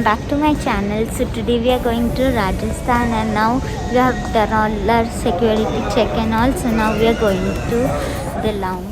welcome back to my channel. So today we are going to Rajasthan, and now we have done all our security check and all. So now we are going to the lounge.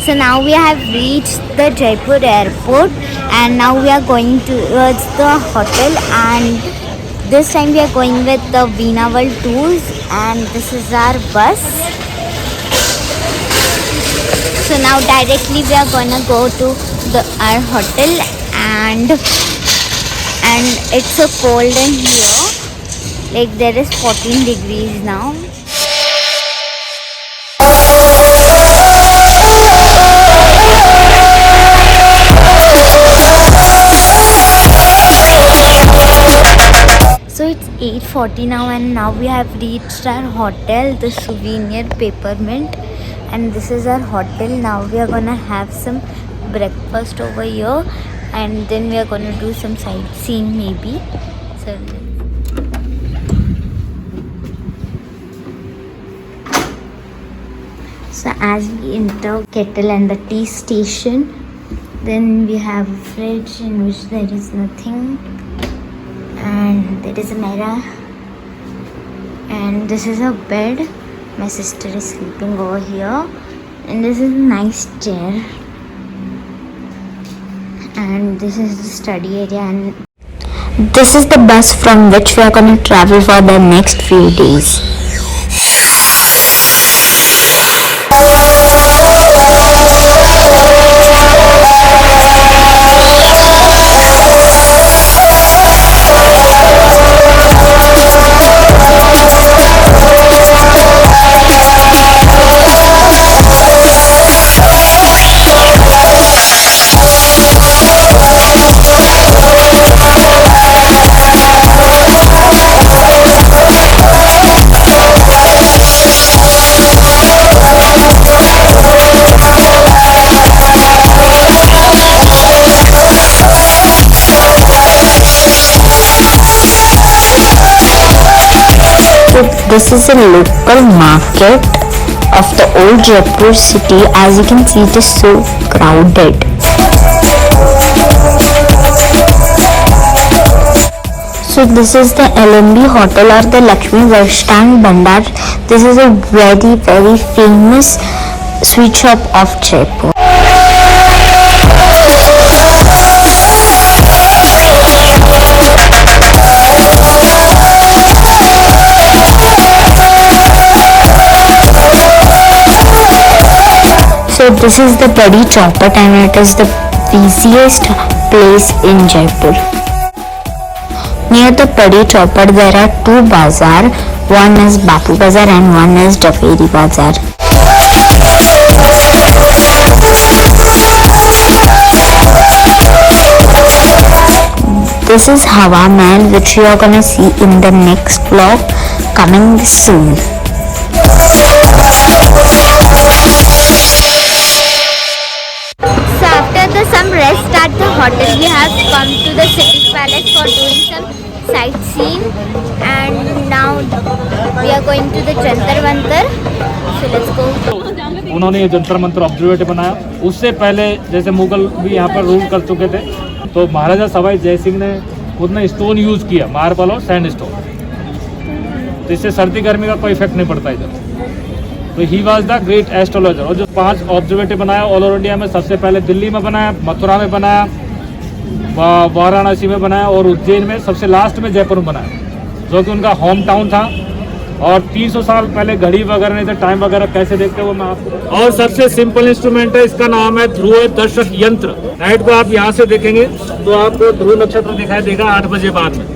So now we have reached the Jaipur airport, and now we are going towards the hotel, and this time we are going with the Veena World Tours, and this is our bus. So now directly we are gonna go to our hotel, and it's so cold in here, like there is 14 degrees now. So it's 8:40 now, and now we have reached our hotel, the Souvenir Peppermint, and this is our hotel. Now we are gonna have some breakfast over here, and then we are gonna do some sightseeing maybe. So as we enter kettle and the tea station, then we have a fridge in which there is nothing, and there is a mirror, and this is a bed. My sister is sleeping over here, and this is a nice chair, and this is the study area, and this is the bus from which we are going to travel for the next few days. This is a local market of the old Jaipur city. As you can see, it is so crowded. So this is the LMB hotel, or the Lakshmi Vaishnav Bhandar. This is a very famous sweet shop of Jaipur. So this is the Badi Chowpat, and it is the busiest place in Jaipur. Near the Badi Chowpat there are two bazaar. One is Bapu Bazaar and one is Javeri Bazaar. This is Hawa Mahal, which you are gonna see in the next vlog coming soon. So after some rest at the hotel, we have come to the city palace for doing some sightseeing, and now we are going to the Jantar Mantar. So let's go. उन्होंने ये जंतर मंतर ऑब्जर्वेटिव बनाया। उससे पहले जैसे मुगल भी यहाँ पर rule कर चुके थे, तो महाराजा सवाई जय सिंह ने खुद ने स्टोन यूज़ किया, मार्बल और सैंड स्टोन। तो इससे सर्दी गर्मी का कोई इफेक्ट नहीं पड़ता इधर। तो he was the great astrologer. और जो 5 ऑब्जर्वेटरी बनाया ऑल ओवर इंडिया में, सबसे पहले दिल्ली में बनाया, मथुरा में बनाया, वाराणसी में बनाया और उज्जैन में, सबसे लास्ट में जयपुर में बनाया, जो कि उनका होम टाउन था। और 300 साल पहले घड़ी वगैरह नहीं थे, टाइम वगैरह कैसे देखते वो मैं आपको। और सबसे सिंपल इंस्ट्रूमेंट है, इसका नाम है ध्रुव दर्शक यंत्र। नाइट को आप यहाँ से देखेंगे तो आपको ध्रुव नक्षत्र दिखाई देगा 8 बजे बाद में।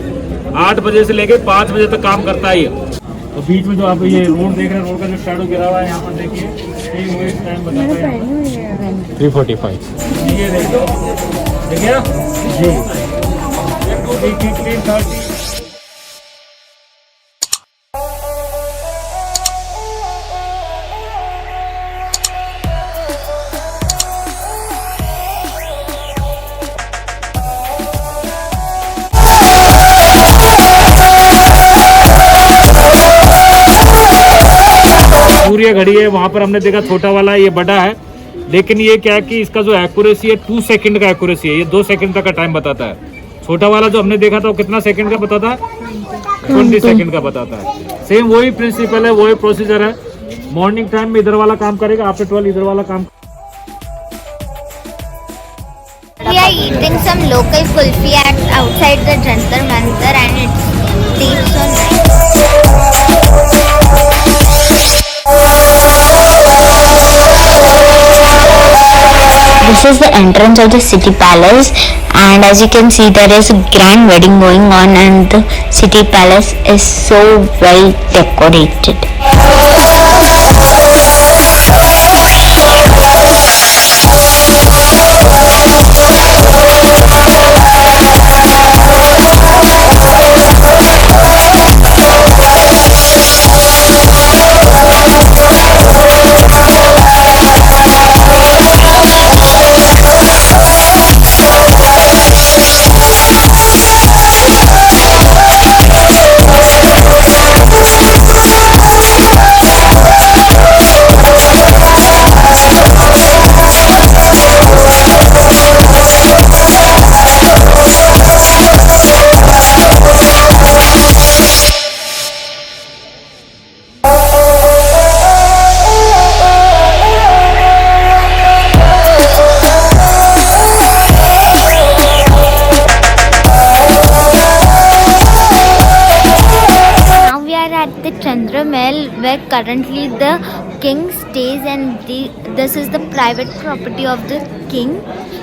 8 बजे से लेके 5 बजे तक काम करता है ये। तो बीच में जो आप ये रोड देख रहे हैं, रोड का जो शैडो गिरा हुआ है यहाँ पर देखिए, ये टाइम बताता है 3:45। ये देखिए जी 3:30। सूर्य घड़ी है, वहाँ पर हमने देखा छोटा वाला, ये बड़ा है। लेकिन ये क्या है कि इसका जो एक्यूरेसी है 2 सेकंड का एक्यूरेसी है, ये 2 सेकंड तक का टाइम बताता है। छोटा वाला जो हमने देखा था वो कितना सेकंड का बताता है? 20 सेकंड का बताता है। सेम वही प्रिंसिपल है, वही प्रोसीजर है। मॉर्निंग टाइम में इधर वाला काम करेगा, आफ्टर 12 इधर वाला काम। We are eating some local kulfi at outside the Jantar Mantar and it tastes so nice. This is the entrance of the city palace, and as you can see there is a grand wedding going on and the city palace is so well decorated. Where currently the king stays, and this is the private property of the king.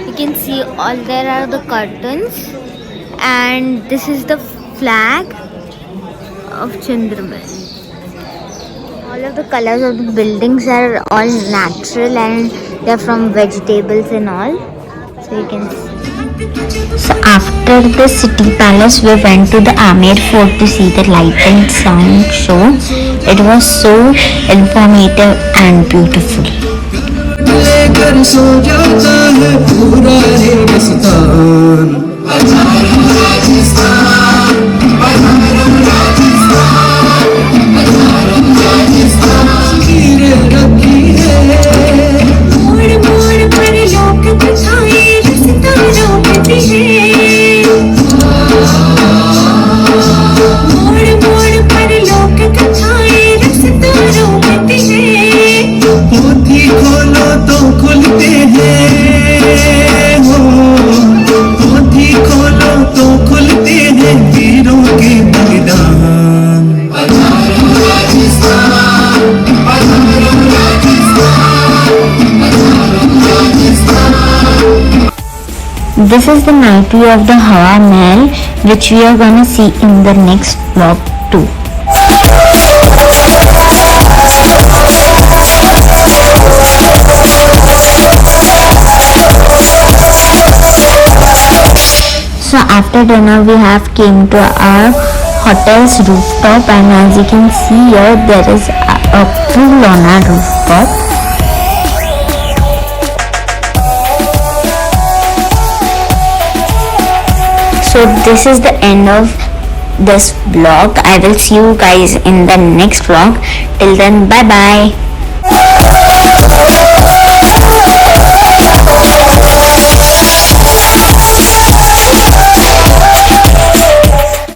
You can see all there are the curtains, and this is the flag of Chandramal. All of the colors of the buildings are all natural and they're from vegetables and all, so you can see. So after the city palace we went to the Amer fort to see the light and sound show. It was so informative and beautiful. This is the night view of the Hawa Mahal, which we are gonna see in the next vlog too. So after dinner we have came to our hotel's rooftop, and as you can see here there is a pool on our rooftop. So this is the end of this vlog. I will see you guys in the next vlog. Till then, bye bye.